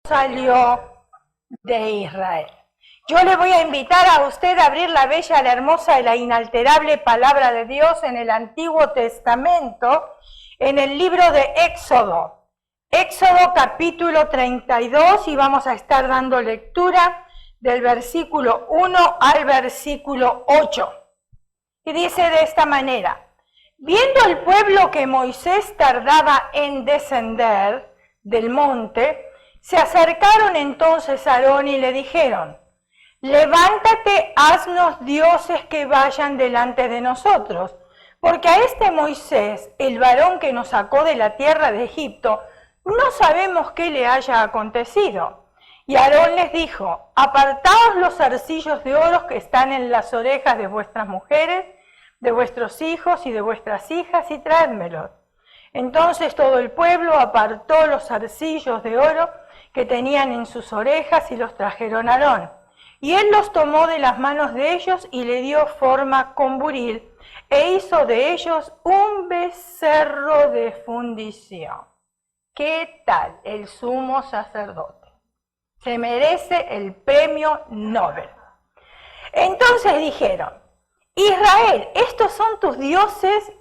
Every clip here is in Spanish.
salió de Israel. Yo le voy a invitar a usted a abrir la bella, la hermosa y la inalterable palabra de Dios en el Antiguo Testamento, en el libro de Éxodo. Éxodo capítulo 32, y vamos a estar dando lectura del versículo 1 al versículo 8. Y dice de esta manera: viendo el pueblo que Moisés tardaba en descender del monte, se acercaron entonces a Aarón y le dijeron: levántate, haznos dioses que vayan delante de nosotros, porque a este Moisés, el varón que nos sacó de la tierra de Egipto, no sabemos qué le haya acontecido. Y Aarón les dijo: apartaos los zarcillos de oro que están en las orejas de vuestras mujeres, de vuestros hijos y de vuestras hijas, y traédmelos. Entonces todo el pueblo apartó los zarcillos de oro que tenían en sus orejas y los trajeron a Aarón. Y él los tomó de las manos de ellos y le dio forma con buril, e hizo de ellos un becerro de fundición. ¿Qué tal el sumo sacerdote? Se merece el premio Nobel. Entonces dijeron: Israel, estos son tus dioses,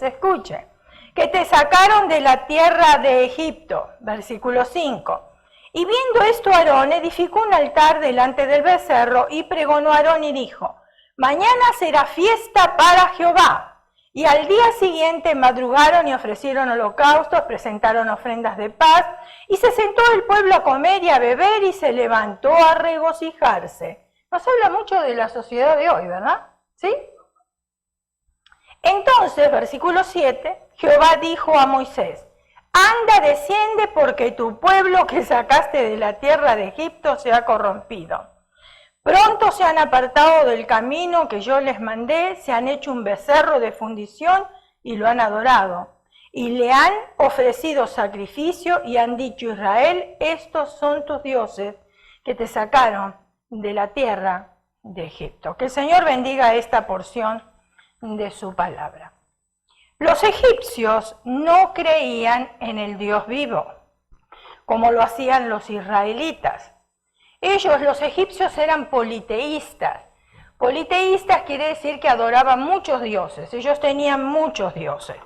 escuchen, que te sacaron de la tierra de Egipto. Versículo 5. Y viendo esto, Aarón edificó un altar delante del becerro y pregonó a Aarón y dijo: mañana será fiesta para Jehová. Y al día siguiente madrugaron y ofrecieron holocaustos, presentaron ofrendas de paz, y se sentó el pueblo a comer y a beber y se levantó a regocijarse. Nos habla mucho de la sociedad de hoy, ¿verdad? ¿Sí? Entonces, versículo 7, Jehová dijo a Moisés: anda, desciende, porque tu pueblo que sacaste de la tierra de Egipto se ha corrompido. Pronto se han apartado del camino que yo les mandé, se han hecho un becerro de fundición y lo han adorado. Y le han ofrecido sacrificio y han dicho: Israel, estos son tus dioses que te sacaron de la tierra de Egipto. Que el Señor bendiga esta porción de su palabra. Los egipcios no creían en el Dios vivo, como lo hacían los israelitas. Ellos, los egipcios, eran politeístas. Politeístas quiere decir que adoraban muchos dioses. Ellos tenían muchos dioses.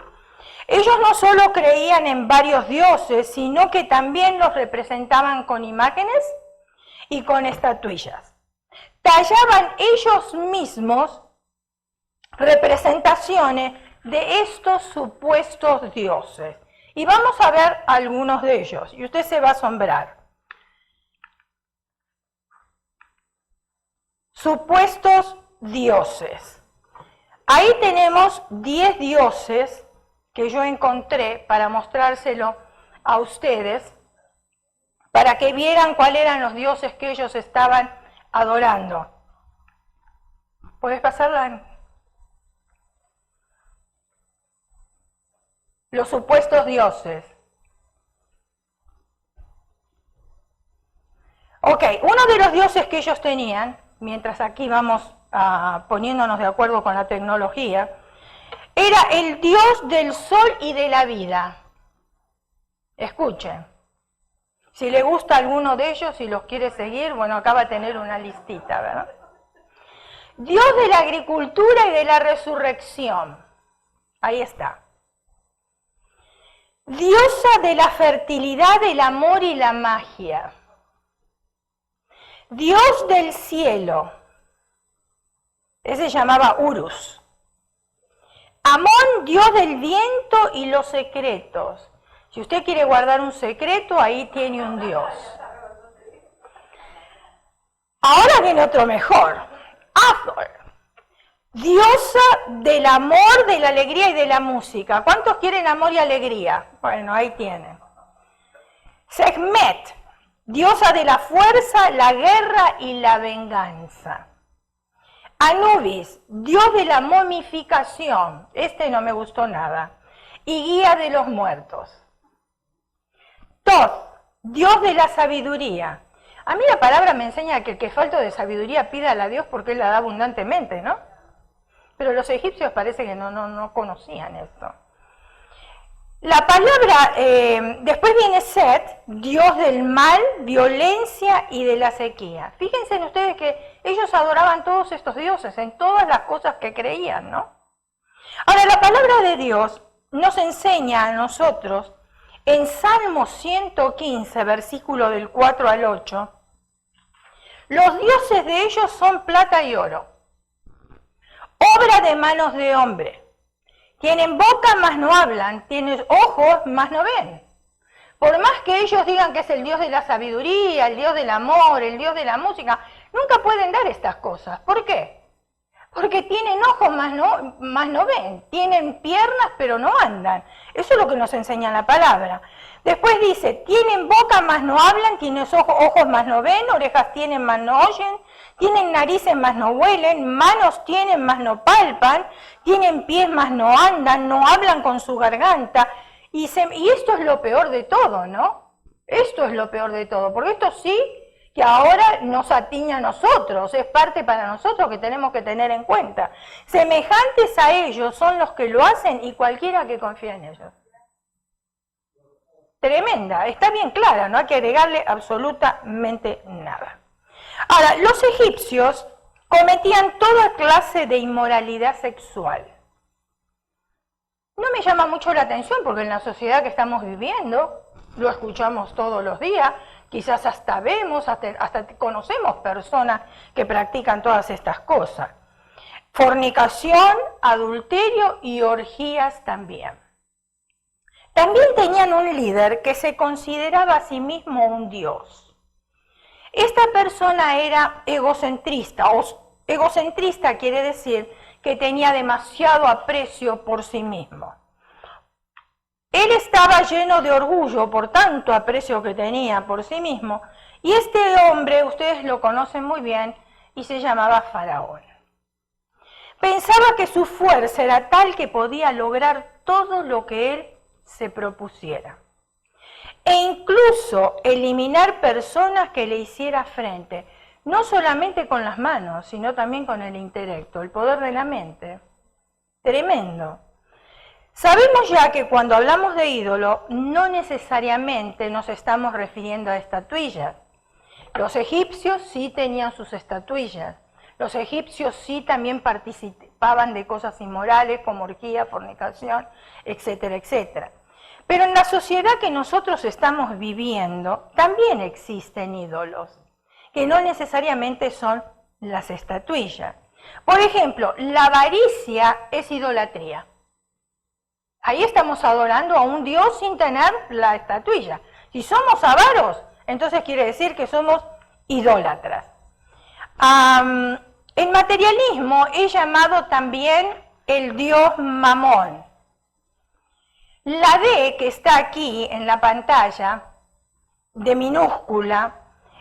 Ellos no solo creían en varios dioses, sino que también los representaban con imágenes y con estatuillas. Tallaban ellos mismos representaciones de estos supuestos dioses. Y vamos a ver algunos de ellos, y usted se va a asombrar. Supuestos dioses. Ahí tenemos 10 dioses que yo encontré para mostrárselo a ustedes, para que vieran cuáles eran los dioses que ellos estaban adorando. ¿Puedes pasarla? Los supuestos dioses. Ok, uno de los dioses que ellos tenían, mientras aquí vamos poniéndonos de acuerdo con la tecnología, era el dios del sol y de la vida. Escuchen, si le gusta alguno de ellos y los quiere seguir, bueno, acá va a tener una listita, ¿verdad? Dios de la agricultura y de la resurrección. Ahí está. Diosa de la fertilidad, del amor y la magia. Dios del cielo. Ese se llamaba Urus. Amón, Dios del viento y los secretos. Si usted quiere guardar un secreto, ahí tiene un Dios. Ahora viene otro mejor. Hathor. Diosa del amor, de la alegría y de la música. ¿Cuántos quieren amor y alegría? Bueno, ahí tienen. Sekhmet, diosa de la fuerza, la guerra y la venganza. Anubis, dios de la momificación. Este no me gustó nada. Y guía de los muertos. Thoth, dios de la sabiduría. A mí la palabra me enseña que el que falto de sabiduría pídala a Dios porque Él la da abundantemente, ¿no? Pero los egipcios parece que no conocían esto. La palabra, después viene Set, Dios del mal, violencia y de la sequía. Fíjense en ustedes que ellos adoraban todos estos dioses, en todas las cosas que creían, ¿no? Ahora, la palabra de Dios nos enseña a nosotros, en Salmo 115, versículo del 4 al 8, los dioses de ellos son plata y oro, obra de manos de hombre. Tienen boca, mas no hablan, tienen ojos, mas no ven. Por más que ellos digan que es el Dios de la sabiduría, el Dios del amor, el Dios de la música, nunca pueden dar estas cosas. ¿Por qué? Porque tienen ojos, mas no ven. Tienen piernas, pero no andan. Eso es lo que nos enseña la palabra. Después dice, tienen boca, mas no hablan, tienen ojos, mas no ven, orejas tienen, mas no oyen, tienen narices, mas no huelen, manos tienen, mas no palpan, tienen pies, mas no andan, no hablan con su garganta. Y esto es lo peor de todo, ¿no? Esto es lo peor de todo, porque esto sí que ahora nos atiñe a nosotros, es parte para nosotros que tenemos que tener en cuenta. Semejantes a ellos son los que lo hacen y cualquiera que confía en ellos. Tremenda, está bien clara, no hay que agregarle absolutamente nada. Ahora, los egipcios cometían toda clase de inmoralidad sexual. No me llama mucho la atención porque en la sociedad que estamos viviendo, lo escuchamos todos los días, quizás hasta vemos, hasta conocemos personas que practican todas estas cosas. Fornicación, adulterio y orgías también. También tenían un líder que se consideraba a sí mismo un dios. Esta persona era egocentrista, egocentrista quiere decir que tenía demasiado aprecio por sí mismo. Él estaba lleno de orgullo por tanto aprecio que tenía por sí mismo, y este hombre, ustedes lo conocen muy bien, y se llamaba Faraón. Pensaba que su fuerza era tal que podía lograr todo lo que él se propusiera, e incluso eliminar personas que le hiciera frente, no solamente con las manos, sino también con el intelecto, el poder de la mente. Tremendo. Sabemos ya que cuando hablamos de ídolo, no necesariamente nos estamos refiriendo a estatuillas. Los egipcios sí tenían sus estatuillas. Los egipcios sí también participaban de cosas inmorales como orgía, fornicación, etcétera, etcétera. Pero en la sociedad que nosotros estamos viviendo, también existen ídolos, que no necesariamente son las estatuillas. Por ejemplo, la avaricia es idolatría. Ahí estamos adorando a un Dios sin tener la estatuilla. Si somos avaros, entonces quiere decir que somos idólatras. El materialismo es llamado también el Dios Mamón. La D que está aquí en la pantalla, de minúscula,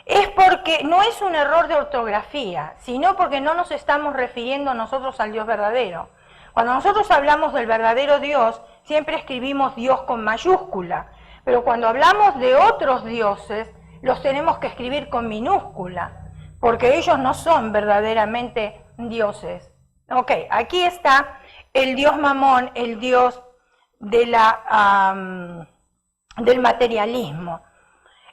es porque no es un error de ortografía, sino porque no nos estamos refiriendo nosotros al Dios verdadero. Cuando nosotros hablamos del verdadero Dios, siempre escribimos Dios con mayúscula, pero cuando hablamos de otros dioses, los tenemos que escribir con minúscula, porque ellos no son verdaderamente dioses. Ok, aquí está el Dios Mamón, el Dios de del materialismo.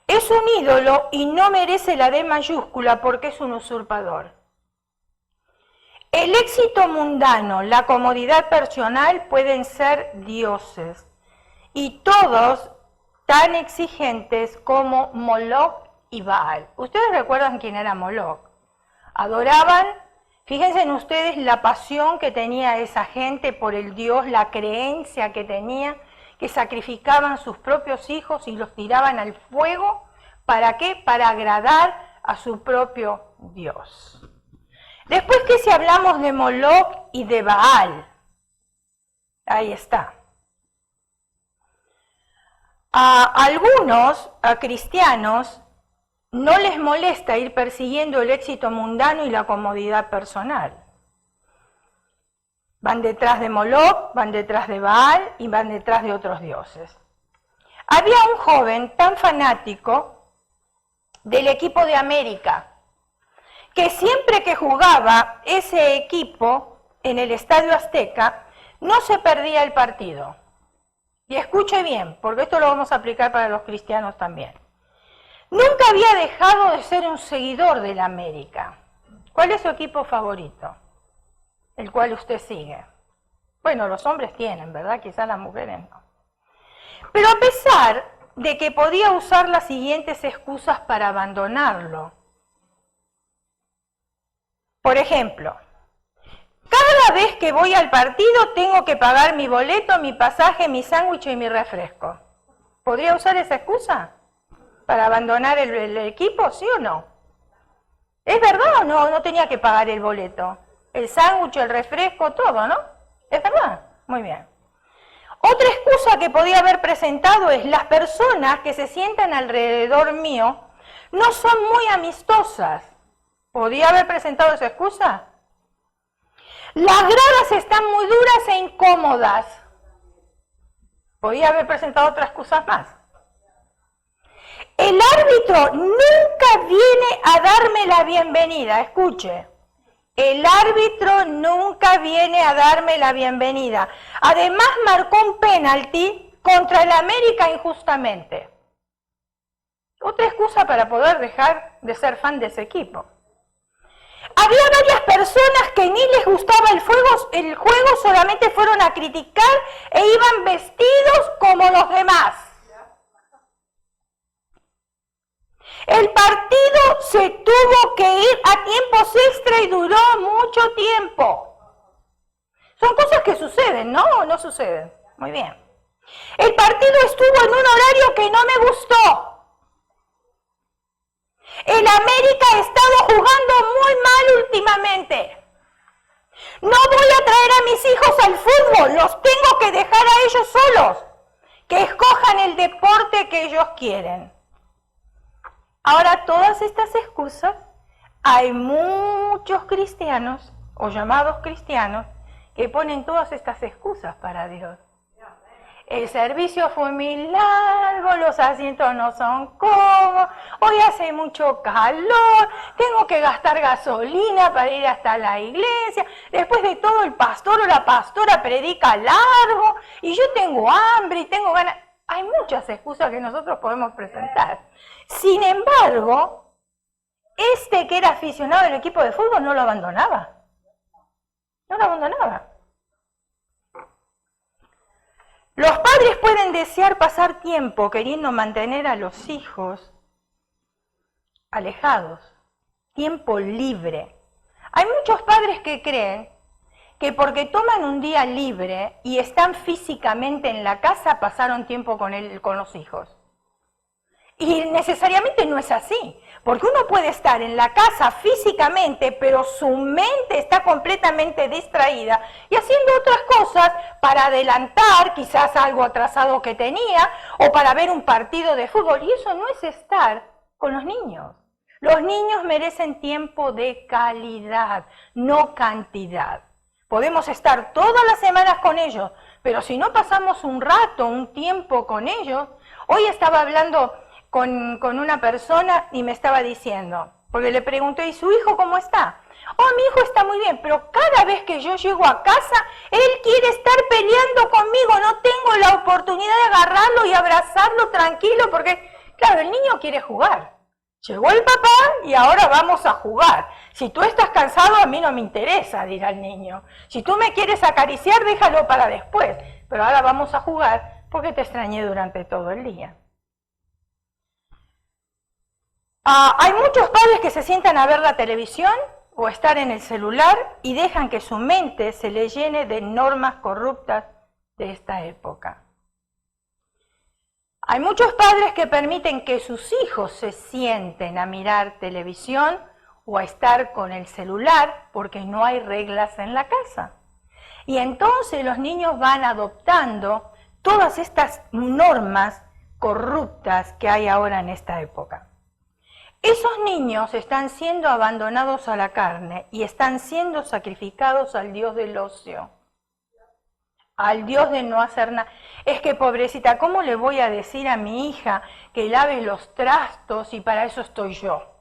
Es un ídolo y no merece la D mayúscula porque es un usurpador. El éxito mundano, la comodidad personal pueden ser dioses y todos tan exigentes como Moloch y Baal. ¿Ustedes recuerdan quién era Moloch? Adoraban, fíjense en ustedes la pasión que tenía esa gente por el Dios, la creencia que tenía, que sacrificaban sus propios hijos y los tiraban al fuego. ¿Para qué? Para agradar a su propio Dios. Después que si hablamos de Moloch y de Baal, ahí está. A algunos, a cristianos, no les molesta ir persiguiendo el éxito mundano y la comodidad personal. Van detrás de Moloch, van detrás de Baal y van detrás de otros dioses. Había un joven tan fanático del equipo de América, que siempre que jugaba ese equipo en el Estadio Azteca, no se perdía el partido. Y escuche bien, porque esto lo vamos a aplicar para los cristianos también. Nunca había dejado de ser un seguidor del América. ¿Cuál es su equipo favorito? El cual usted sigue. Bueno, los hombres tienen, ¿verdad? Quizás las mujeres no. Pero a pesar de que podía usar las siguientes excusas para abandonarlo. Por ejemplo, cada vez que voy al partido tengo que pagar mi boleto, mi pasaje, mi sándwich y mi refresco. ¿Podría usar esa excusa para abandonar el equipo, sí o no? ¿Es verdad o no? No tenía que pagar el boleto, el sándwich, el refresco, todo, ¿no? ¿Es verdad? Muy bien. Otra excusa que podía haber presentado es: las personas que se sientan alrededor mío no son muy amistosas. ¿Podía haber presentado esa excusa? Las gradas están muy duras e incómodas. Podía haber presentado otras excusas más. El árbitro nunca viene a darme la bienvenida. Escuche. El árbitro nunca viene a darme la bienvenida. Además marcó un penalti contra el América injustamente. Otra excusa para poder dejar de ser fan de ese equipo. Había varias personas que ni les gustaba el juego, solamente fueron a criticar e iban vestidos como los demás. El partido se tuvo que ir a tiempos extra y duró mucho tiempo. Son cosas que suceden, ¿no? ¿O no suceden? Muy bien. El partido estuvo en un horario que no me gustó. El América ha estado jugando muy mal últimamente. No voy a traer a mis hijos al fútbol, los tengo que dejar a ellos solos, que escojan el deporte que ellos quieren. Ahora, todas estas excusas, hay muchos cristianos, o llamados cristianos, que ponen todas estas excusas para Dios. El servicio fue muy largo, los asientos no son cómodos, hoy hace mucho calor, tengo que gastar gasolina para ir hasta la iglesia, después de todo el pastor o la pastora predica largo, y yo tengo hambre y tengo ganas. Hay muchas excusas que nosotros podemos presentar. Sin embargo, este que era aficionado al equipo de fútbol no lo abandonaba. No lo abandonaba. Los padres pueden desear pasar tiempo queriendo mantener a los hijos alejados, tiempo libre. Hay muchos padres que creen que porque toman un día libre y están físicamente en la casa, pasaron tiempo con los hijos. Y necesariamente no es así, porque uno puede estar en la casa físicamente, pero su mente está completamente distraída y haciendo otras cosas para adelantar quizás algo atrasado que tenía o para ver un partido de fútbol. Y eso no es estar con los niños. Los niños merecen tiempo de calidad, no cantidad. Podemos estar todas las semanas con ellos, pero si no pasamos un rato, un tiempo con ellos. Hoy estaba hablando con una persona y me estaba diciendo, porque le pregunté, ¿y su hijo cómo está? Oh, mi hijo está muy bien, pero cada vez que yo llego a casa, él quiere estar peleando conmigo, no tengo la oportunidad de agarrarlo y abrazarlo tranquilo, porque, claro, el niño quiere jugar. Llegó el papá y ahora vamos a jugar. Si tú estás cansado, a mí no me interesa, dirá el niño. Si tú me quieres acariciar, déjalo para después, pero ahora vamos a jugar porque te extrañé durante todo el día. Hay muchos padres que se sientan a ver la televisión o estar en el celular y dejan que su mente se le llene de normas corruptas de esta época. Hay muchos padres que permiten que sus hijos se sienten a mirar televisión o a estar con el celular porque no hay reglas en la casa. Y entonces los niños van adoptando todas estas normas corruptas que hay ahora en esta época. Esos niños están siendo abandonados a la carne y están siendo sacrificados al Dios del ocio, al Dios de no hacer nada. Es que, pobrecita, ¿cómo le voy a decir a mi hija que lave los trastos y para eso estoy yo?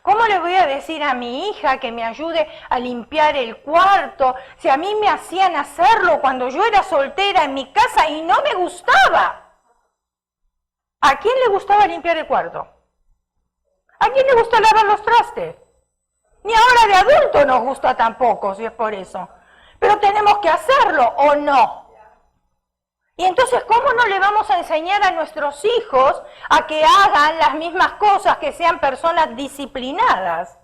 ¿Cómo le voy a decir a mi hija que me ayude a limpiar el cuarto si a mí me hacían hacerlo cuando yo era soltera en mi casa y no me gustaba? ¿A quién le gustaba limpiar el cuarto? ¿A quién le gusta lavar los trastes? Ni ahora de adulto nos gusta tampoco, si es por eso. Pero tenemos que hacerlo, ¿o no? Y entonces, ¿cómo no le vamos a enseñar a nuestros hijos a que hagan las mismas cosas, que sean personas disciplinadas?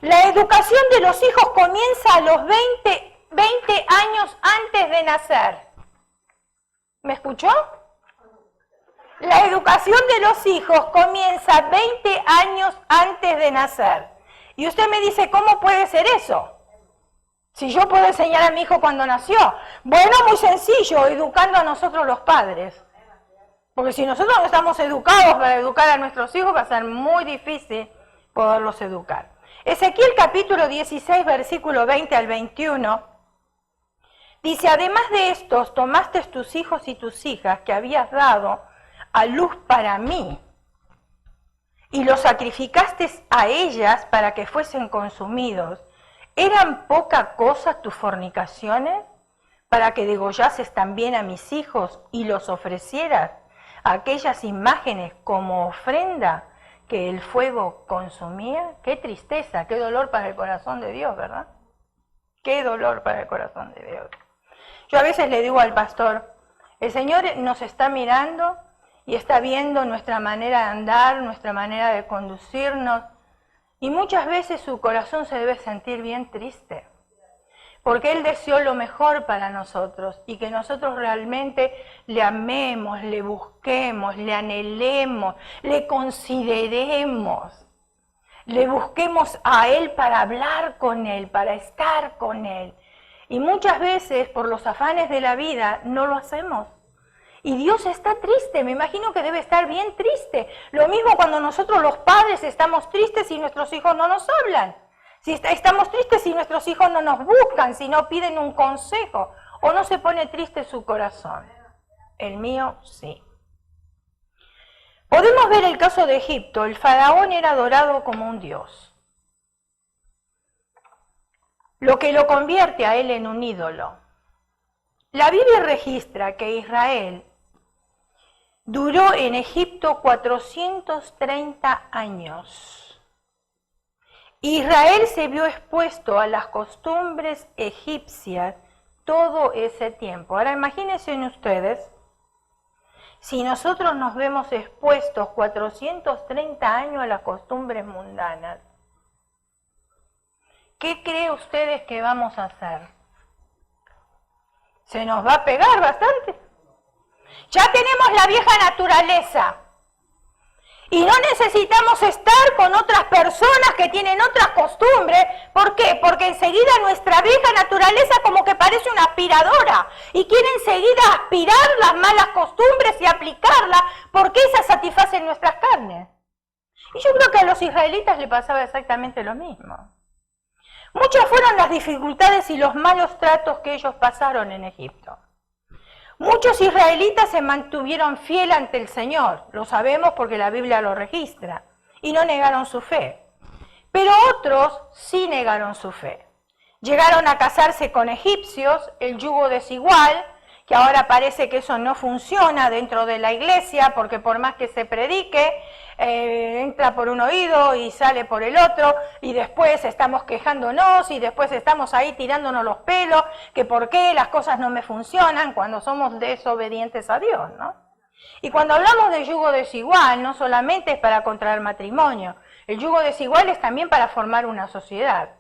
La educación de los hijos comienza a los 20 años antes de nacer. ¿Me escuchó? La educación de los hijos comienza 20 años antes de nacer. Y usted me dice, ¿cómo puede ser eso? Si yo puedo enseñar a mi hijo cuando nació. Bueno, muy sencillo, educando a nosotros los padres. Porque si nosotros no estamos educados para educar a nuestros hijos, va a ser muy difícil poderlos educar. Ezequiel capítulo 16, versículo 20 al 21, dice, además de estos, tomaste tus hijos y tus hijas que habías dado a luz para mí, y los sacrificaste a ellas para que fuesen consumidos. ¿Eran poca cosa tus fornicaciones para que degollases también a mis hijos y los ofrecieras a aquellas imágenes como ofrenda que el fuego consumía? Qué tristeza, qué dolor para el corazón de Dios, ¿verdad? Qué dolor para el corazón de Dios. Yo a veces le digo al pastor, el Señor nos está mirando y está viendo nuestra manera de andar, nuestra manera de conducirnos, y muchas veces su corazón se debe sentir bien triste, porque Él deseó lo mejor para nosotros y que nosotros realmente le amemos, le busquemos, le anhelemos, le consideremos, le busquemos a Él para hablar con Él, para estar con Él. Y muchas veces por los afanes de la vida no lo hacemos. Y Dios está triste, me imagino que debe estar bien triste. Lo mismo cuando nosotros los padres estamos tristes y nuestros hijos no nos hablan. Si estamos tristes si nuestros hijos no nos buscan, si no piden un consejo, o no se pone triste su corazón. El mío sí. Podemos ver el caso de Egipto. El faraón era adorado como un dios, lo que lo convierte a él en un ídolo. La Biblia registra que Israel duró en Egipto 430 años. Israel se vio expuesto a las costumbres egipcias todo ese tiempo. Ahora imagínense ustedes, si nosotros nos vemos expuestos 430 años a las costumbres mundanas, ¿qué creen ustedes que vamos a hacer? Se nos va a pegar bastante. Ya tenemos la vieja naturaleza y no necesitamos estar con otras personas que tienen otras costumbres. ¿Por qué? Porque enseguida nuestra vieja naturaleza como que parece una aspiradora y quiere enseguida aspirar las malas costumbres y aplicarlas porque esas satisfacen nuestras carnes. Y yo creo que a los israelitas le pasaba exactamente lo mismo. Muchas fueron las dificultades y los malos tratos que ellos pasaron en Egipto. Muchos israelitas se mantuvieron fiel ante el Señor, lo sabemos porque la Biblia lo registra, y no negaron su fe. Pero otros sí negaron su fe. Llegaron a casarse con egipcios, el yugo desigual, que ahora parece que eso no funciona dentro de la iglesia, porque por más que se predique, entra por un oído y sale por el otro, y después estamos quejándonos, y después estamos ahí tirándonos los pelos, que por qué las cosas no me funcionan cuando somos desobedientes a Dios, ¿no? Y cuando hablamos de yugo desigual, no solamente es para contraer matrimonio, el yugo desigual es también para formar una sociedad,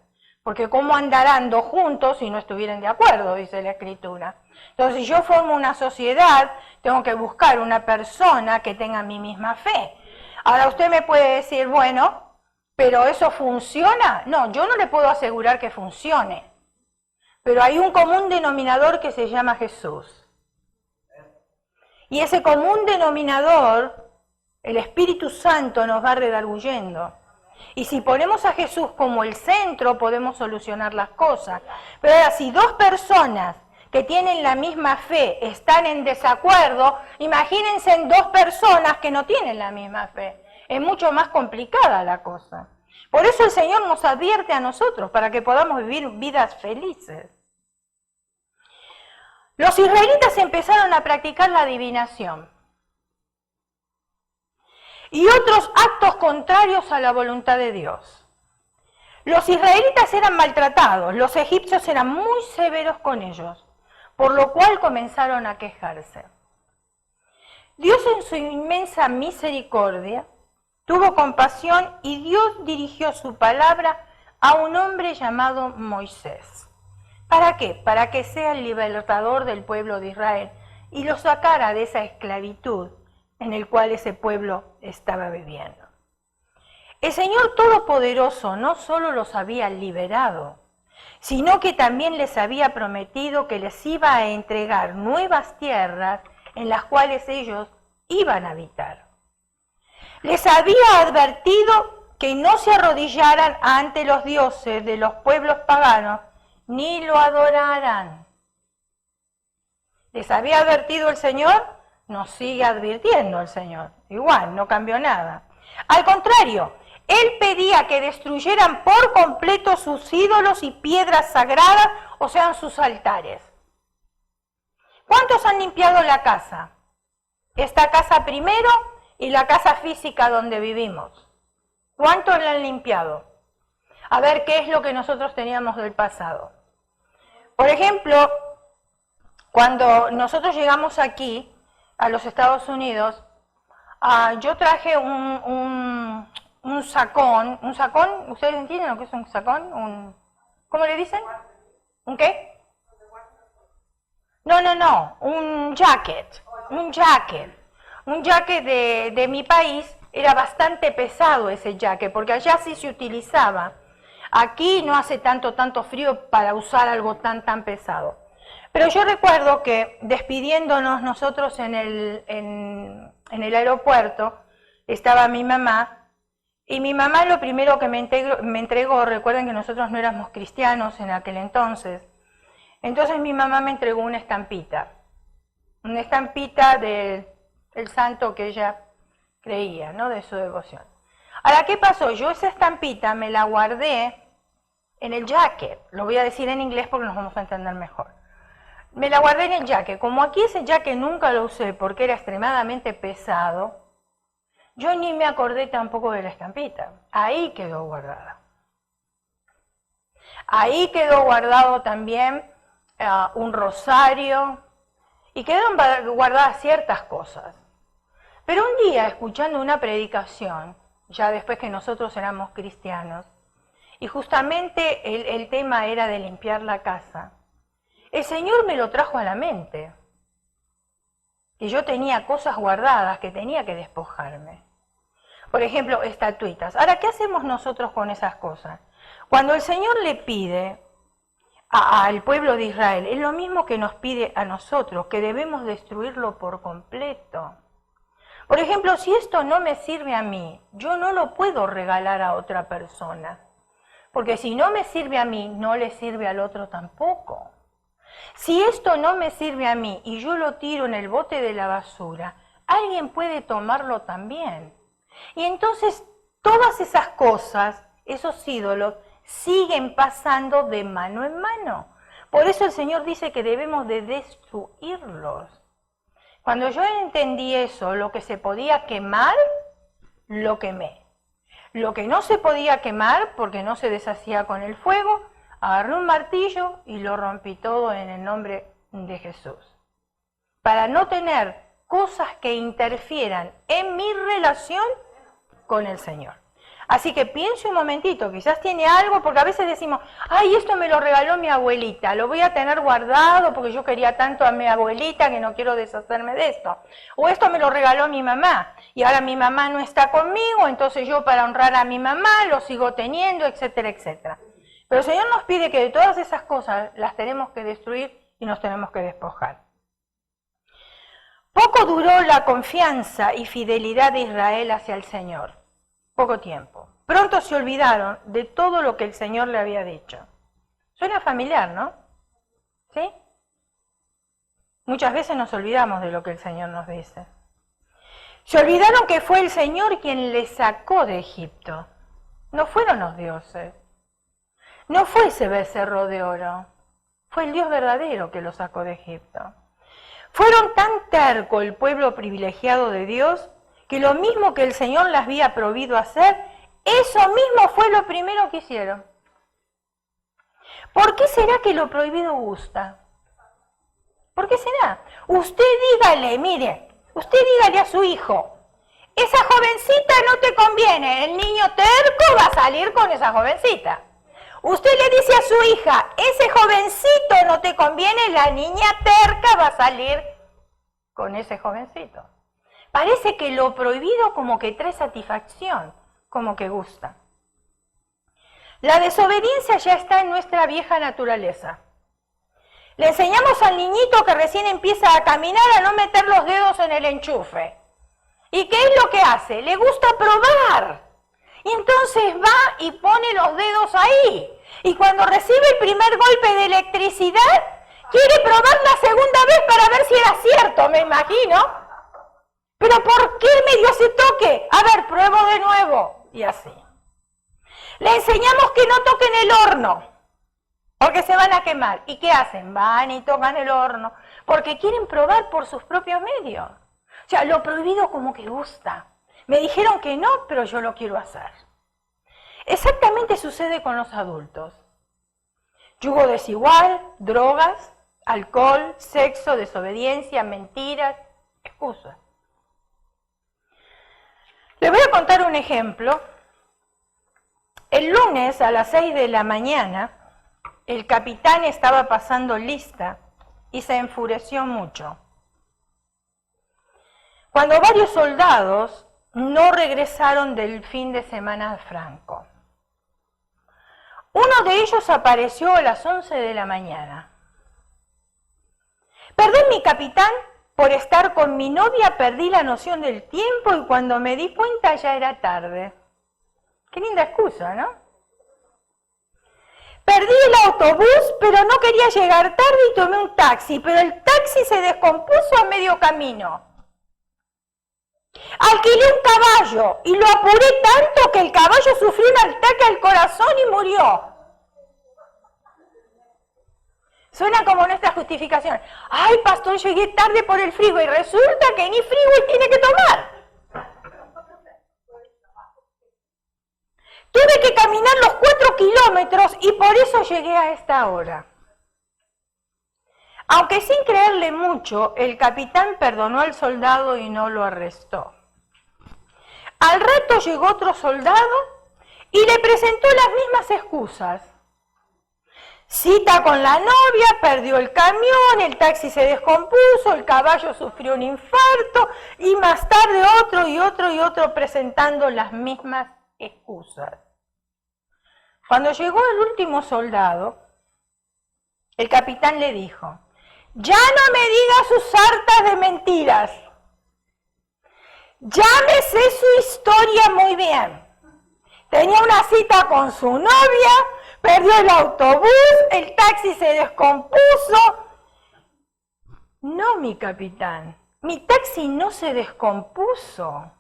porque ¿cómo andarán dos juntos si no estuvieran de acuerdo?, dice la Escritura. Entonces, si yo formo una sociedad, tengo que buscar una persona que tenga mi misma fe. Ahora usted me puede decir, bueno, ¿pero eso funciona? No, yo no le puedo asegurar que funcione. Pero hay un común denominador que se llama Jesús. Y ese común denominador, el Espíritu Santo nos va redarguyendo. Y si ponemos a Jesús como el centro, podemos solucionar las cosas. Pero ahora, si dos personas que tienen la misma fe están en desacuerdo, imagínense en dos personas que no tienen la misma fe. Es mucho más complicada la cosa. Por eso el Señor nos advierte a nosotros, para que podamos vivir vidas felices. Los israelitas empezaron a practicar la adivinación y otros actos contrarios a la voluntad de Dios. Los israelitas eran maltratados, los egipcios eran muy severos con ellos, por lo cual comenzaron a quejarse. Dios en su inmensa misericordia tuvo compasión y Dios dirigió su palabra a un hombre llamado Moisés. ¿Para qué? Para que sea el libertador del pueblo de Israel y lo sacara de esa esclavitud en el cual ese pueblo estaba viviendo. El Señor Todopoderoso no solo los había liberado, sino que también les había prometido que les iba a entregar nuevas tierras en las cuales ellos iban a habitar. Les había advertido que no se arrodillaran ante los dioses de los pueblos paganos, ni lo adoraran. ¿Les había advertido el Señor? Nos sigue advirtiendo el Señor. Igual, no cambió nada. Al contrario, Él pedía que destruyeran por completo sus ídolos y piedras sagradas, o sean sus altares. ¿Cuántos han limpiado la casa? Esta casa primero y la casa física donde vivimos. ¿Cuántos la han limpiado? A ver qué es lo que nosotros teníamos del pasado. Por ejemplo, cuando nosotros llegamos aquí, a los Estados Unidos, yo traje un sacón, ¿ustedes entienden lo que es un sacón? ¿Cómo le dicen? ¿Un qué? No, un jacket. Un jacket de mi país. Era bastante pesado ese jacket, porque allá sí se utilizaba. Aquí no hace tanto frío para usar algo tan pesado. Pero yo recuerdo que despidiéndonos nosotros en el aeropuerto, estaba mi mamá, y mi mamá lo primero que me entregó, recuerden que nosotros no éramos cristianos en aquel entonces mi mamá me entregó una estampita del santo que ella creía, ¿no? De su devoción. Ahora, ¿qué pasó? Yo esa estampita me la guardé en el jacket, lo voy a decir en inglés porque nos vamos a entender mejor. Me la guardé en el jacket. Como aquí ese jacket nunca lo usé porque era extremadamente pesado, yo ni me acordé tampoco de la estampita. Ahí quedó guardada. Ahí quedó guardado también un rosario y quedaron guardadas ciertas cosas. Pero un día, escuchando una predicación, ya después que nosotros éramos cristianos, y justamente el tema era de limpiar la casa, el Señor me lo trajo a la mente, que yo tenía cosas guardadas que tenía que despojarme. Por ejemplo, estatuitas. Ahora, ¿qué hacemos nosotros con esas cosas? Cuando el Señor le pide al pueblo de Israel, es lo mismo que nos pide a nosotros, que debemos destruirlo por completo. Por ejemplo, si esto no me sirve a mí, yo no lo puedo regalar a otra persona, porque si no me sirve a mí, no le sirve al otro tampoco. Si esto no me sirve a mí y yo lo tiro en el bote de la basura, alguien puede tomarlo también. Y entonces todas esas cosas, esos ídolos, siguen pasando de mano en mano. Por eso el Señor dice que debemos de destruirlos. Cuando yo entendí eso, lo que se podía quemar, lo quemé. Lo que no se podía quemar, porque no se deshacía con el fuego, agarré un martillo y lo rompí todo en el nombre de Jesús. Para no tener cosas que interfieran en mi relación con el Señor. Así que piense un momentito, quizás tiene algo, porque a veces decimos, ay, esto me lo regaló mi abuelita, lo voy a tener guardado porque yo quería tanto a mi abuelita que no quiero deshacerme de esto. O esto me lo regaló mi mamá, y ahora mi mamá no está conmigo, entonces yo para honrar a mi mamá lo sigo teniendo, etcétera, etcétera. Pero el Señor nos pide que de todas esas cosas las tenemos que destruir y nos tenemos que despojar. Poco duró la confianza y fidelidad de Israel hacia el Señor. Poco tiempo. Pronto se olvidaron de todo lo que el Señor le había dicho. Suena familiar, ¿no? ¿Sí? Muchas veces nos olvidamos de lo que el Señor nos dice. Se olvidaron que fue el Señor quien les sacó de Egipto. no fueron los dioses, no fue ese becerro de oro, fue el Dios verdadero que los sacó de Egipto. Fueron tan terco el pueblo privilegiado de Dios que lo mismo que el Señor les había prohibido hacer, eso mismo fue lo primero que hicieron. ¿Por qué será que lo prohibido gusta? ¿Por qué será? Usted dígale, mire, usted dígale a su hijo, esa jovencita no te conviene, el niño terco va a salir con esa jovencita. Usted le dice a su hija, ese jovencito no te conviene, la niña terca va a salir con ese jovencito. Parece que lo prohibido como que trae satisfacción, como que gusta. La desobediencia ya está en nuestra vieja naturaleza. Le enseñamos al niñito que recién empieza a caminar a no meter los dedos en el enchufe. ¿Y qué es lo que hace? Le gusta probar. Y entonces va y pone los dedos ahí. Y cuando recibe el primer golpe de electricidad, quiere probar la segunda vez para ver si era cierto, me imagino. ¿Pero por qué me dio ese toque? A ver, pruebo de nuevo. Y así. Le enseñamos que no toquen el horno, porque se van a quemar. ¿Y qué hacen? Van y tocan el horno, porque quieren probar por sus propios medios. O sea, lo prohibido como que gusta. Me dijeron que no, pero yo lo quiero hacer. Exactamente sucede con los adultos. Yugo desigual, drogas, alcohol, sexo, desobediencia, mentiras, excusas. Les voy a contar un ejemplo. El lunes a las 6 de la mañana, el capitán estaba pasando lista y se enfureció mucho. Cuando varios soldados no regresaron del fin de semana franco. Uno de ellos apareció a las 11 de la mañana. Perdón, mi capitán, por estar con mi novia perdí la noción del tiempo y cuando me di cuenta ya era tarde. Qué linda excusa, ¿no? Perdí el autobús, pero no quería llegar tarde y tomé un taxi, pero el taxi se descompuso a medio camino. Alquilé un caballo y lo apuré tanto que el caballo sufrió un ataque al corazón y murió. Suena como nuestra justificación. Ay, pastor, llegué tarde por el freeway. Resulta que ni freeway tiene que tomar. Tuve que caminar los 4 kilómetros y por eso llegué a esta hora. Aunque sin creerle mucho, el capitán perdonó al soldado y no lo arrestó. Al rato llegó otro soldado y le presentó las mismas excusas. Cita con la novia, perdió el camión, el taxi se descompuso, el caballo sufrió un infarto y más tarde otro y otro y otro presentando las mismas excusas. Cuando llegó el último soldado, el capitán le dijo, ya no me diga sus sartas de mentiras, ya me sé su historia muy bien. Tenía una cita con su novia, perdió el autobús, el taxi se descompuso. No, mi capitán, mi taxi no se descompuso.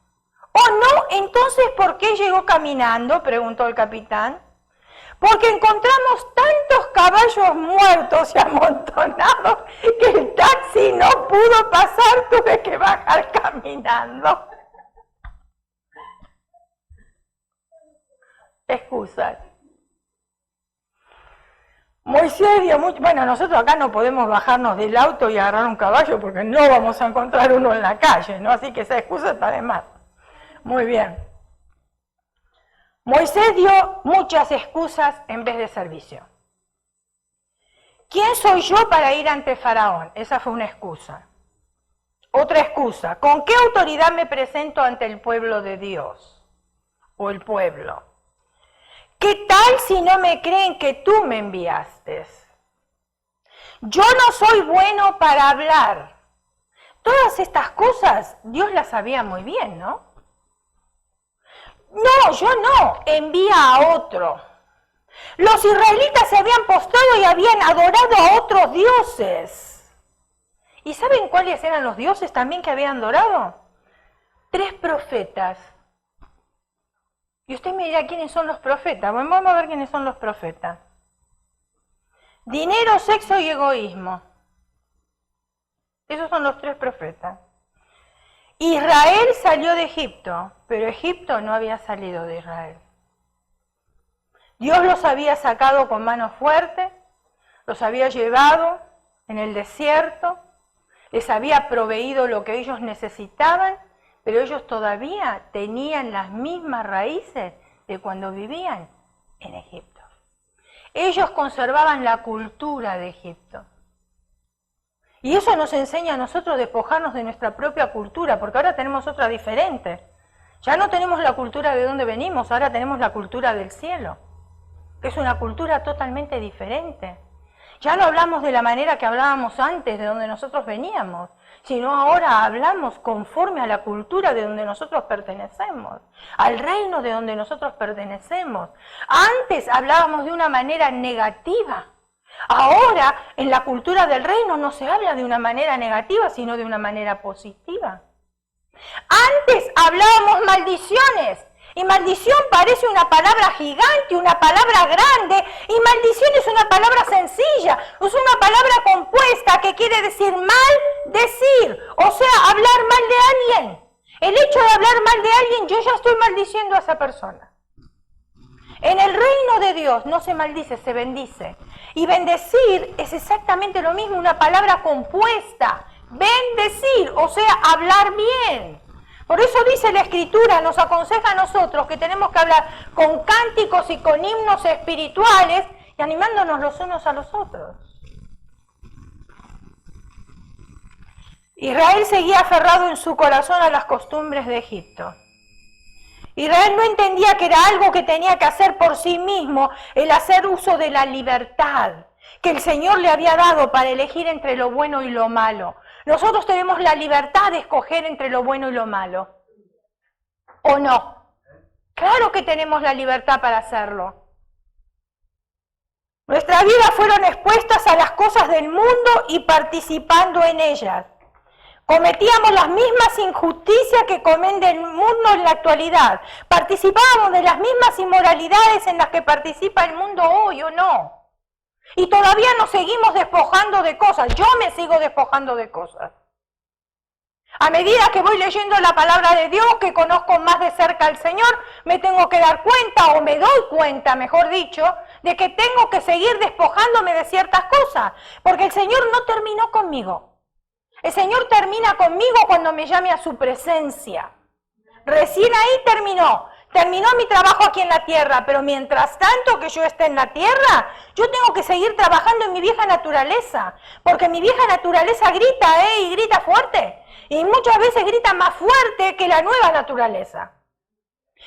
¿Oh, no? Entonces, ¿por qué llegó caminando?, preguntó el capitán. Porque encontramos tantos caballos muertos y amontonados que el taxi no pudo pasar, tuve que bajar caminando. Excusas. Muy serio, bueno, nosotros acá no podemos bajarnos del auto y agarrar un caballo porque no vamos a encontrar uno en la calle, ¿no? Así que esa excusa está de más. Muy bien. Moisés dio muchas excusas en vez de servicio. ¿Quién soy yo para ir ante Faraón? Esa fue una excusa. Otra excusa. ¿Con qué autoridad me presento ante el pueblo de Dios? O el pueblo. ¿Qué tal si no me creen que tú me enviaste? Yo no soy bueno para hablar. Todas estas cosas Dios las sabía muy bien, ¿no? No, yo no, envía a otro. Los israelitas se habían postrado y habían adorado a otros dioses. ¿Y saben cuáles eran los dioses también que habían adorado? 3 profetas. Y usted me dirá quiénes son los profetas. Bueno, vamos a ver quiénes son los profetas. Dinero, sexo y egoísmo. Esos son los 3 profetas. Israel salió de Egipto, pero Egipto no había salido de Israel. Dios los había sacado con mano fuerte, los había llevado en el desierto, les había proveído lo que ellos necesitaban, pero ellos todavía tenían las mismas raíces de cuando vivían en Egipto. Ellos conservaban la cultura de Egipto. Y eso nos enseña a nosotros despojarnos de nuestra propia cultura, porque ahora tenemos otra diferente. Ya no tenemos la cultura de donde venimos, ahora tenemos la cultura del cielo, que es una cultura totalmente diferente. Ya no hablamos de la manera que hablábamos antes, de donde nosotros veníamos, sino ahora hablamos conforme a la cultura de donde nosotros pertenecemos, al reino de donde nosotros pertenecemos. Antes hablábamos de una manera negativa. Ahora, en la cultura del reino no se habla de una manera negativa, sino de una manera positiva. Antes hablábamos maldiciones, y maldición parece una palabra gigante, una palabra grande, y maldición es una palabra sencilla, es una palabra compuesta que quiere decir mal decir, o sea, hablar mal de alguien. El hecho de hablar mal de alguien, yo ya estoy maldiciendo a esa persona. En el reino de Dios no se maldice, se bendice. Y bendecir es exactamente lo mismo, una palabra compuesta. Bendecir, o sea, hablar bien. Por eso dice la Escritura, nos aconseja a nosotros que tenemos que hablar con cánticos y con himnos espirituales y animándonos los unos a los otros. Israel seguía aferrado en su corazón a las costumbres de Egipto. Israel no entendía que era algo que tenía que hacer por sí mismo, el hacer uso de la libertad que el Señor le había dado para elegir entre lo bueno y lo malo. Nosotros tenemos la libertad de escoger entre lo bueno y lo malo. ¿O no? Claro que tenemos la libertad para hacerlo. Nuestras vidas fueron expuestas a las cosas del mundo y participando en ellas. Cometíamos las mismas injusticias que comete el mundo en la actualidad. Participábamos de las mismas inmoralidades en las que participa el mundo hoy, ¿o no? Y todavía nos seguimos despojando de cosas. Yo me sigo despojando de cosas. A medida que voy leyendo la palabra de Dios, que conozco más de cerca al Señor, me tengo que dar cuenta, o me doy cuenta, mejor dicho, de que tengo que seguir despojándome de ciertas cosas. Porque el Señor no terminó conmigo. El Señor termina conmigo cuando me llame a su presencia. Recién ahí terminó. Terminó mi trabajo aquí en la tierra, pero mientras tanto que yo esté en la tierra, yo tengo que seguir trabajando en mi vieja naturaleza, porque mi vieja naturaleza grita, y grita fuerte, y muchas veces grita más fuerte que la nueva naturaleza.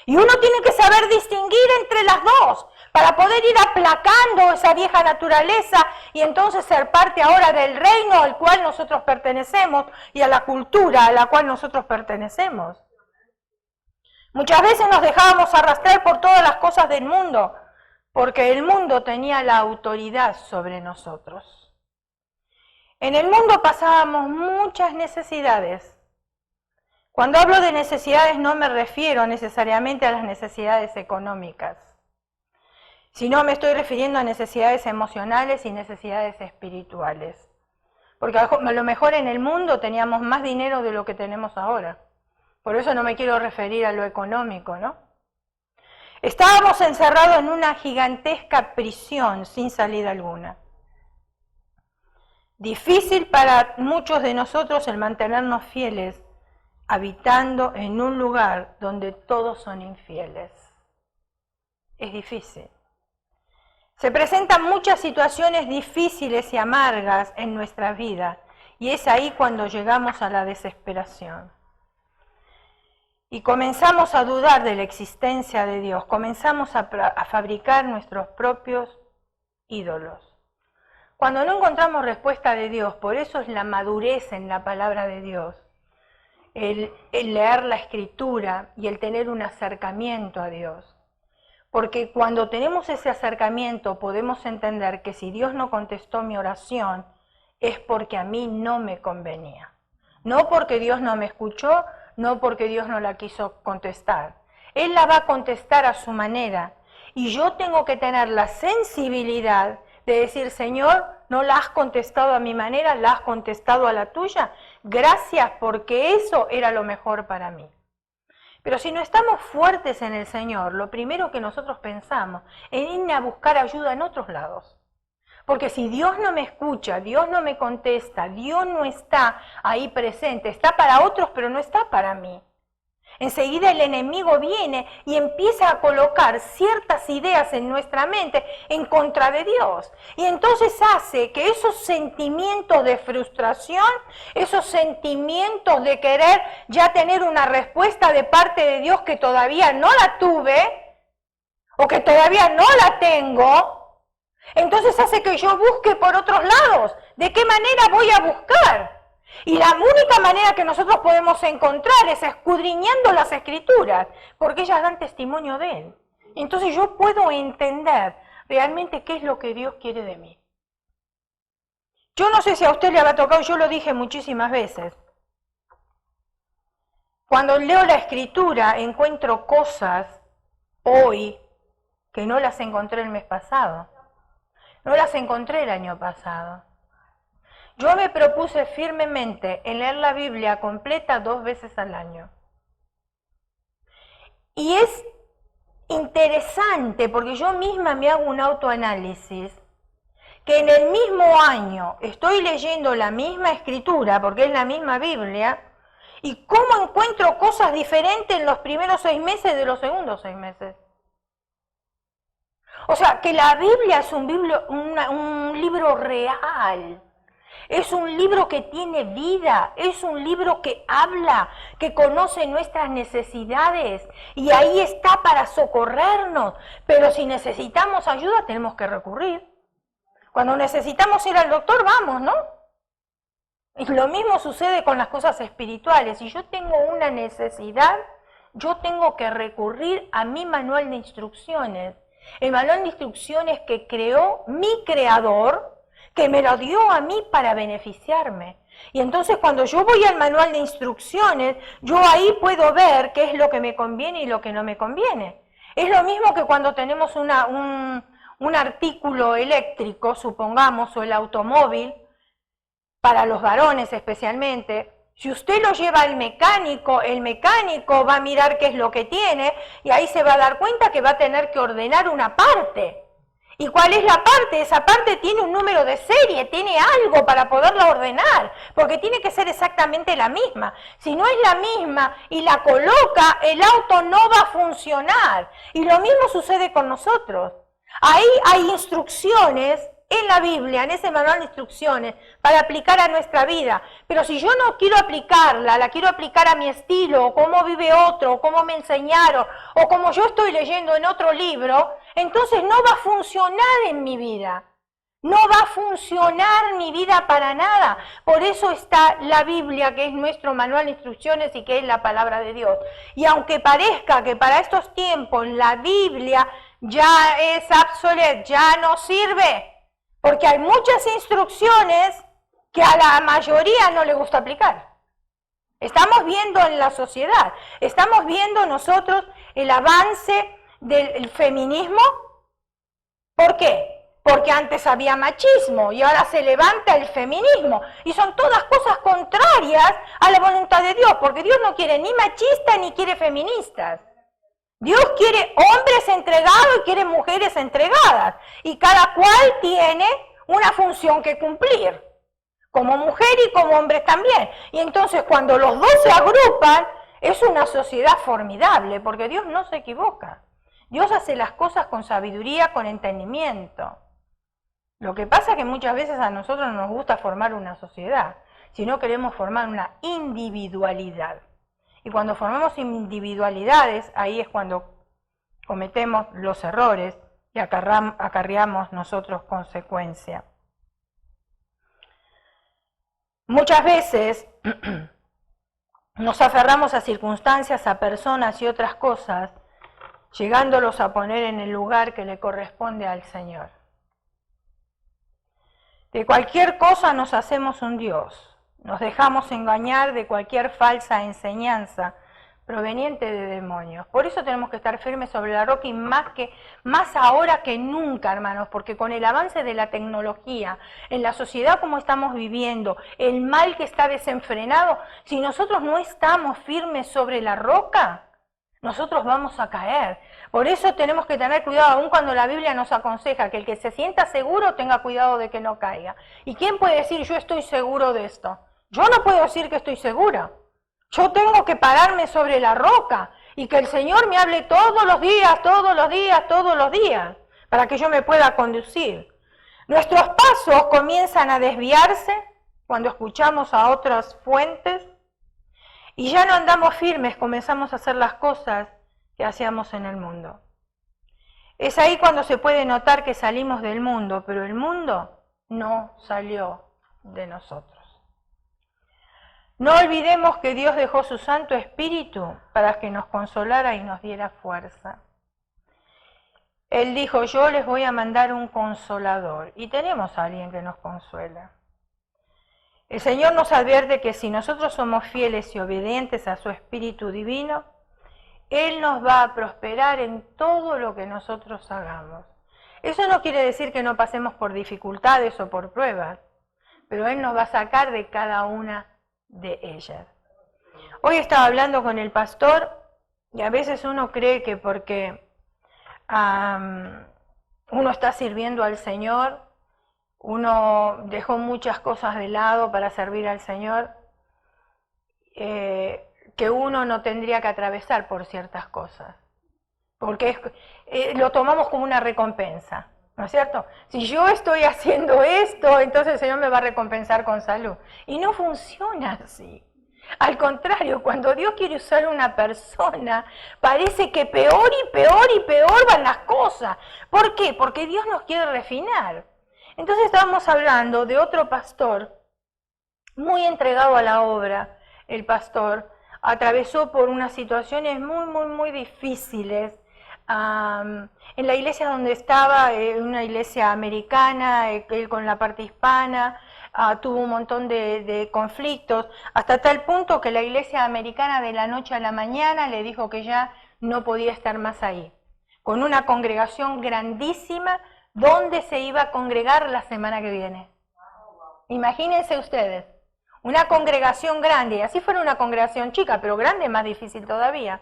Y uno tiene que saber distinguir entre las dos, para poder ir aplacando esa vieja naturaleza y entonces ser parte ahora del reino al cual nosotros pertenecemos y a la cultura a la cual nosotros pertenecemos. Muchas veces nos dejábamos arrastrar por todas las cosas del mundo, porque el mundo tenía la autoridad sobre nosotros. En el mundo pasábamos muchas necesidades. Cuando hablo de necesidades no me refiero necesariamente a las necesidades económicas, sino me estoy refiriendo a necesidades emocionales y necesidades espirituales. Porque a lo mejor en el mundo teníamos más dinero de lo que tenemos ahora. Por eso no me quiero referir a lo económico, ¿no? Estábamos encerrados en una gigantesca prisión sin salida alguna. Difícil para muchos de nosotros el mantenernos fieles, habitando en un lugar donde todos son infieles. Es difícil. Se presentan muchas situaciones difíciles y amargas en nuestra vida, y es ahí cuando llegamos a la desesperación. Y comenzamos a dudar de la existencia de Dios, comenzamos a fabricar nuestros propios ídolos. Cuando no encontramos respuesta de Dios, por eso es la madurez en la palabra de Dios, el leer la Escritura y el tener un acercamiento a Dios. Porque cuando tenemos ese acercamiento podemos entender que si Dios no contestó mi oración es porque a mí no me convenía. No porque Dios no me escuchó, no porque Dios no la quiso contestar. Él la va a contestar a su manera. Y yo tengo que tener la sensibilidad de decir, Señor, no la has contestado a mi manera, la has contestado a la tuya. Gracias, porque eso era lo mejor para mí. Pero si no estamos fuertes en el Señor, lo primero que nosotros pensamos es ir a buscar ayuda en otros lados. Porque si Dios no me escucha, Dios no me contesta, Dios no está ahí presente, está para otros pero no está para mí. Enseguida el enemigo viene y empieza a colocar ciertas ideas en nuestra mente en contra de Dios. Y entonces hace que esos sentimientos de frustración, esos sentimientos de querer ya tener una respuesta de parte de Dios que todavía no la tuve, o que todavía no la tengo, entonces hace que yo busque por otros lados. ¿De qué manera voy a buscar? Y la única manera que nosotros podemos encontrar es escudriñando las Escrituras, porque ellas dan testimonio de Él. Entonces yo puedo entender realmente qué es lo que Dios quiere de mí. Yo no sé si a usted le habrá tocado, yo lo dije muchísimas veces. Cuando leo la Escritura encuentro cosas hoy que no las encontré el mes pasado, no las encontré el año pasado. Yo me propuse firmemente en leer la Biblia completa 2 veces al año. Y es interesante porque yo misma me hago un autoanálisis, que en el mismo año estoy leyendo la misma Escritura, porque es la misma Biblia, y cómo encuentro cosas diferentes en los primeros 6 meses de los segundos 6 meses. O sea, que la Biblia es un libro real. Es un libro que tiene vida, es un libro que habla, que conoce nuestras necesidades y ahí está para socorrernos. Pero si necesitamos ayuda tenemos que recurrir. Cuando necesitamos ir al doctor, vamos, ¿no? Y lo mismo sucede con las cosas espirituales. Si yo tengo una necesidad, yo tengo que recurrir a mi manual de instrucciones. El manual de instrucciones que creó mi creador, que me lo dio a mí para beneficiarme. Y entonces cuando yo voy al manual de instrucciones, yo ahí puedo ver qué es lo que me conviene y lo que no me conviene. Es lo mismo que cuando tenemos un artículo eléctrico, supongamos, o el automóvil, para los varones especialmente. Si usted lo lleva al mecánico, el mecánico va a mirar qué es lo que tiene y ahí se va a dar cuenta que va a tener que ordenar una parte. ¿Y cuál es la parte? Esa parte tiene un número de serie, tiene algo para poderla ordenar, porque tiene que ser exactamente la misma. Si no es la misma y la coloca, el auto no va a funcionar. Y lo mismo sucede con nosotros. Ahí hay instrucciones en la Biblia, en ese manual de instrucciones, para aplicar a nuestra vida. Pero si yo no quiero aplicarla, la quiero aplicar a mi estilo, o cómo vive otro, o cómo me enseñaron, o como yo estoy leyendo en otro libro, entonces no va a funcionar en mi vida. No va a funcionar mi vida para nada. Por eso está la Biblia, que es nuestro manual de instrucciones y que es la palabra de Dios. Y aunque parezca que para estos tiempos la Biblia ya es obsoleta, ya no sirve, porque hay muchas instrucciones que a la mayoría no le gusta aplicar. Estamos viendo en la sociedad, estamos viendo nosotros el avance del feminismo. ¿Por qué? Porque antes había machismo y ahora se levanta el feminismo. Y son todas cosas contrarias a la voluntad de Dios, porque Dios no quiere ni machistas ni quiere feministas. Dios quiere hombres entregados y quiere mujeres entregadas. Y cada cual tiene una función que cumplir, como mujer y como hombre también. Y entonces cuando los dos se agrupan, es una sociedad formidable, porque Dios no se equivoca. Dios hace las cosas con sabiduría, con entendimiento. Lo que pasa es que muchas veces a nosotros no nos gusta formar una sociedad, sino queremos formar una individualidad. Y cuando formamos individualidades, ahí es cuando cometemos los errores y acarreamos nosotros consecuencias. Muchas veces nos aferramos a circunstancias, a personas y otras cosas, llegándolos a poner en el lugar que le corresponde al Señor. De cualquier cosa nos hacemos un Dios. Nos dejamos engañar de cualquier falsa enseñanza proveniente de demonios. Por eso tenemos que estar firmes sobre la roca y más ahora que nunca, hermanos, porque con el avance de la tecnología, en la sociedad como estamos viviendo, el mal que está desenfrenado, si nosotros no estamos firmes sobre la roca, nosotros vamos a caer. Por eso tenemos que tener cuidado, aun cuando la Biblia nos aconseja que el que se sienta seguro tenga cuidado de que no caiga. ¿Y quién puede decir yo estoy seguro de esto? Yo no puedo decir que estoy segura. Yo tengo que pararme sobre la roca y que el Señor me hable todos los días, todos los días, todos los días, para que yo me pueda conducir. Nuestros pasos comienzan a desviarse cuando escuchamos a otras fuentes y ya no andamos firmes, comenzamos a hacer las cosas que hacíamos en el mundo. Es ahí cuando se puede notar que salimos del mundo, pero el mundo no salió de nosotros. No olvidemos que Dios dejó su Santo Espíritu para que nos consolara y nos diera fuerza. Él dijo, yo les voy a mandar un consolador, y tenemos a alguien que nos consuela. El Señor nos advierte que si nosotros somos fieles y obedientes a su Espíritu Divino, Él nos va a prosperar en todo lo que nosotros hagamos. Eso no quiere decir que no pasemos por dificultades o por pruebas, pero Él nos va a sacar de cada una de ellas. Hoy estaba hablando con el pastor y a veces uno cree que porque uno está sirviendo al Señor, uno dejó muchas cosas de lado para servir al Señor, que uno no tendría que atravesar por ciertas cosas, porque lo tomamos como una recompensa, ¿no es cierto? Si yo estoy haciendo esto, entonces el Señor me va a recompensar con salud. Y no funciona así. Al contrario, cuando Dios quiere usar a una persona, parece que peor y peor y peor van las cosas. ¿Por qué? Porque Dios nos quiere refinar. Entonces estábamos hablando de otro pastor, muy entregado a la obra. El pastor atravesó por unas situaciones muy difíciles. En la iglesia donde estaba, una iglesia americana, él con la parte hispana, tuvo un montón de conflictos, hasta tal punto que la iglesia americana de la noche a la mañana le dijo que ya no podía estar más ahí, con una congregación grandísima donde se iba a congregar la semana que viene. Imagínense ustedes, una congregación grande, y así fuera una congregación chica, pero grande es más difícil todavía.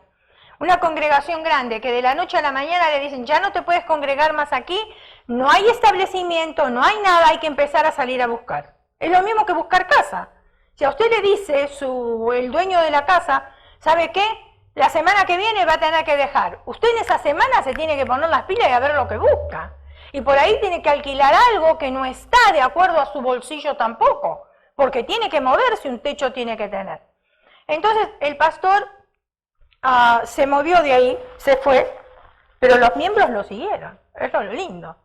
Una congregación grande que de la noche a la mañana le dicen, ya no te puedes congregar más aquí, no hay establecimiento, no hay nada, hay que empezar a salir a buscar. Es lo mismo que buscar casa. Si a usted le dice el dueño de la casa, ¿sabe qué? La semana que viene va a tener que dejar. Usted en esa semana se tiene que poner las pilas y a ver lo que busca. Y por ahí tiene que alquilar algo que no está de acuerdo a su bolsillo tampoco, porque tiene que moverse, un techo tiene que tener. Entonces el pastor se movió de ahí, se fue, pero los miembros lo siguieron. Eso es lo lindo,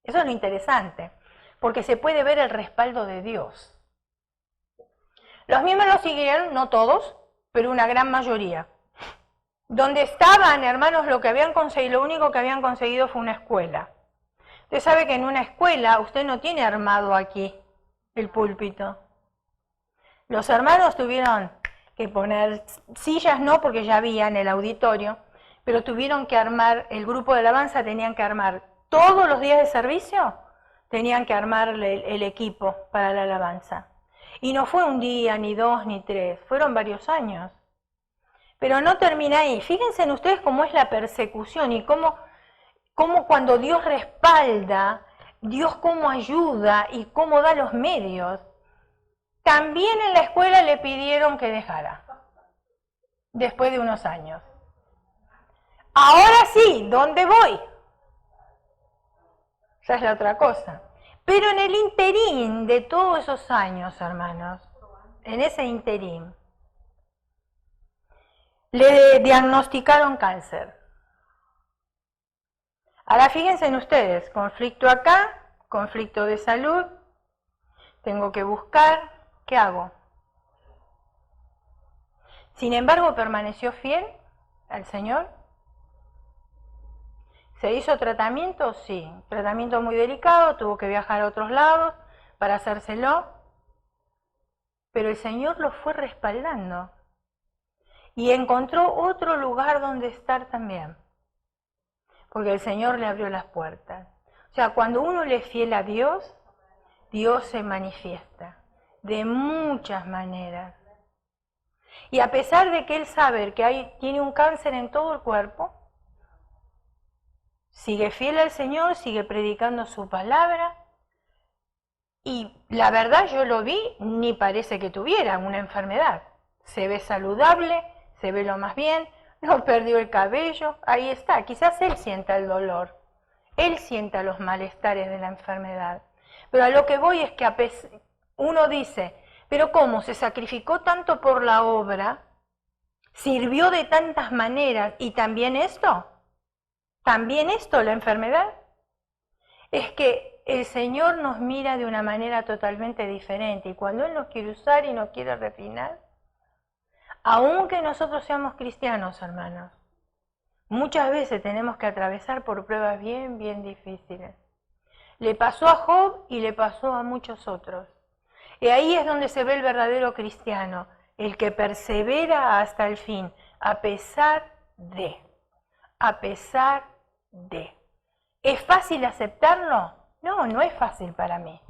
eso es lo interesante, porque se puede ver el respaldo de Dios. Los miembros lo siguieron, no todos, pero una gran mayoría. Donde estaban, hermanos, lo único que habían conseguido fue una escuela. Usted sabe que en una escuela usted no tiene armado aquí el púlpito. Los hermanos tuvieron que poner sillas, no porque ya había en el auditorio, pero tuvieron que armar, el grupo de alabanza tenían que armar todos los días de servicio, tenían que armar el equipo para la alabanza. Y no fue un día, ni dos, ni tres, fueron varios años. Pero no termina ahí. Fíjense en ustedes cómo es la persecución y cómo cuando Dios respalda, Dios cómo ayuda y cómo da los medios. También en la escuela le pidieron que dejara, después de unos años. Ahora sí, ¿dónde voy? Esa es la otra cosa. Pero en el interín de todos esos años, hermanos, en ese interín, le diagnosticaron cáncer. Ahora fíjense en ustedes, conflicto acá, conflicto de salud, tengo que buscar, ¿qué hago? Sin embargo, permaneció fiel al Señor. ¿Se hizo tratamiento? Sí, tratamiento muy delicado, tuvo que viajar a otros lados para hacérselo, pero el Señor lo fue respaldando. y encontró otro lugar donde estar también, porque el Señor le abrió las puertas. O sea, cuando uno le es fiel a Dios, Dios se manifiesta de muchas maneras. Y a pesar de que él sabe que tiene un cáncer en todo el cuerpo, sigue fiel al Señor, sigue predicando su palabra, y la verdad yo lo vi, ni parece que tuviera una enfermedad. Se ve saludable, se ve lo más bien, no perdió el cabello, ahí está. Quizás él sienta el dolor, él sienta los malestares de la enfermedad. Pero a lo que voy es que uno dice, pero ¿cómo? Se sacrificó tanto por la obra, sirvió de tantas maneras, y también esto, la enfermedad. Es que el Señor nos mira de una manera totalmente diferente, y cuando Él nos quiere usar y nos quiere refinar, aunque nosotros seamos cristianos, hermanos, muchas veces tenemos que atravesar por pruebas bien, bien difíciles. Le pasó a Job y le pasó a muchos otros. Y ahí es donde se ve el verdadero cristiano, el que persevera hasta el fin, a pesar de. ¿Es fácil aceptarlo? No, no es fácil para mí.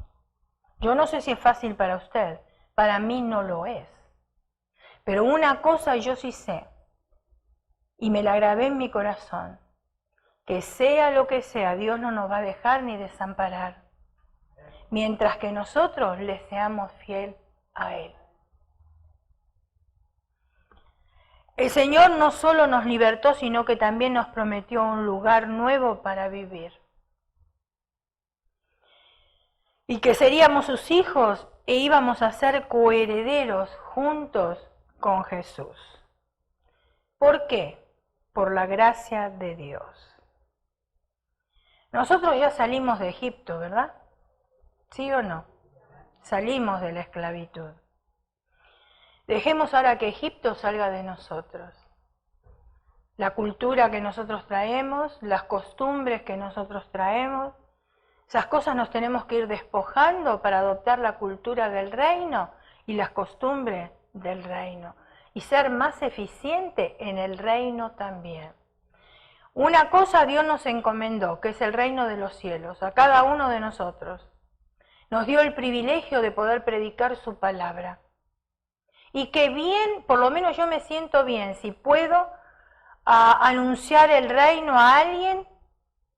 Yo no sé si es fácil para usted, para mí no lo es. Pero una cosa yo sí sé, y me la grabé en mi corazón, que sea lo que sea, Dios no nos va a dejar ni desamparar, mientras que nosotros le seamos fiel a Él. El Señor no solo nos libertó, sino que también nos prometió un lugar nuevo para vivir. Y que seríamos sus hijos e íbamos a ser coherederos juntos con Jesús. ¿Por qué? Por la gracia de Dios. Nosotros ya salimos de Egipto, ¿verdad? ¿Sí o no? Salimos de la esclavitud. Dejemos ahora que Egipto salga de nosotros. La cultura que nosotros traemos, las costumbres que nosotros traemos, esas cosas nos tenemos que ir despojando para adoptar la cultura del reino y las costumbres del reino y ser más eficiente en el reino también. Una cosa Dios nos encomendó, que es el reino de los cielos, a cada uno de nosotros. Nos dio el privilegio de poder predicar su palabra. Y que bien, por lo menos yo me siento bien, si puedo anunciar el reino a alguien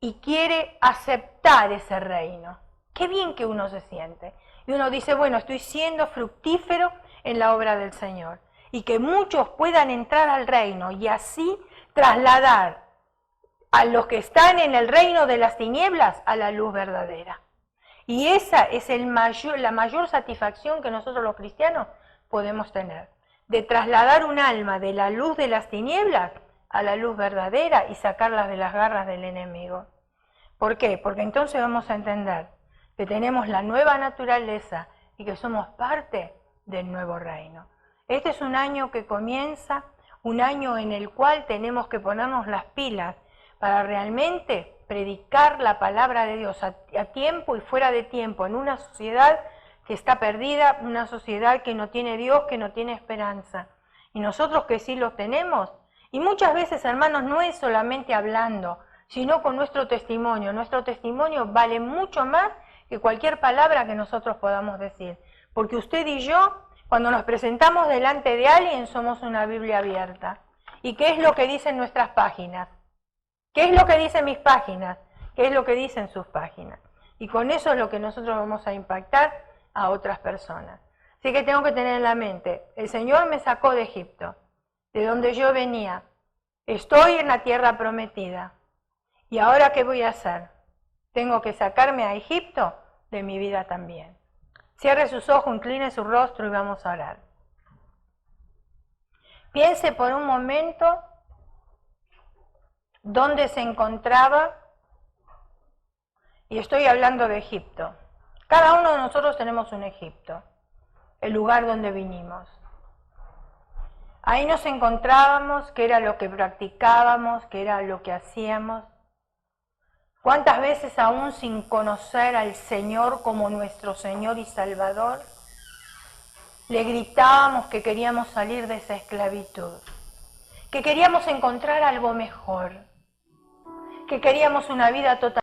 y quiere aceptar ese reino. Qué bien que uno se siente. Y uno dice, bueno, estoy siendo fructífero en la obra del Señor. Y que muchos puedan entrar al reino y así trasladar a los que están en el reino de las tinieblas a la luz verdadera. Y esa es la mayor satisfacción que nosotros los cristianos podemos tener, de trasladar un alma de la luz de las tinieblas a la luz verdadera y sacarlas de las garras del enemigo. ¿Por qué? Porque entonces vamos a entender que tenemos la nueva naturaleza y que somos parte del nuevo reino. Este es un año que comienza, un año en el cual tenemos que ponernos las pilas para realmente predicar la palabra de Dios a tiempo y fuera de tiempo, en una sociedad que está perdida, una sociedad que no tiene Dios, que no tiene esperanza. Y nosotros que sí los tenemos, y muchas veces, hermanos, no es solamente hablando, sino con nuestro testimonio. Nuestro testimonio vale mucho más que cualquier palabra que nosotros podamos decir. Porque usted y yo, cuando nos presentamos delante de alguien, somos una Biblia abierta. ¿Y qué es lo que dicen nuestras páginas? ¿Qué es lo que dicen mis páginas? ¿Qué es lo que dicen sus páginas? Y con eso es lo que nosotros vamos a impactar a otras personas. Así que tengo que tener en la mente, el Señor me sacó de Egipto, de donde yo venía. Estoy en la tierra prometida. ¿Y ahora qué voy a hacer? Tengo que sacarme a Egipto de mi vida también. Cierre sus ojos, incline su rostro y vamos a orar. Piense por un momento dónde se encontraba, y estoy hablando de Egipto. Cada uno de nosotros tenemos un Egipto, el lugar donde vinimos. Ahí nos encontrábamos, qué era lo que practicábamos, qué era lo que hacíamos. ¿Cuántas veces aún sin conocer al Señor como nuestro Señor y Salvador, le gritábamos que queríamos salir de esa esclavitud? que queríamos encontrar algo mejor, que queríamos una vida totalmente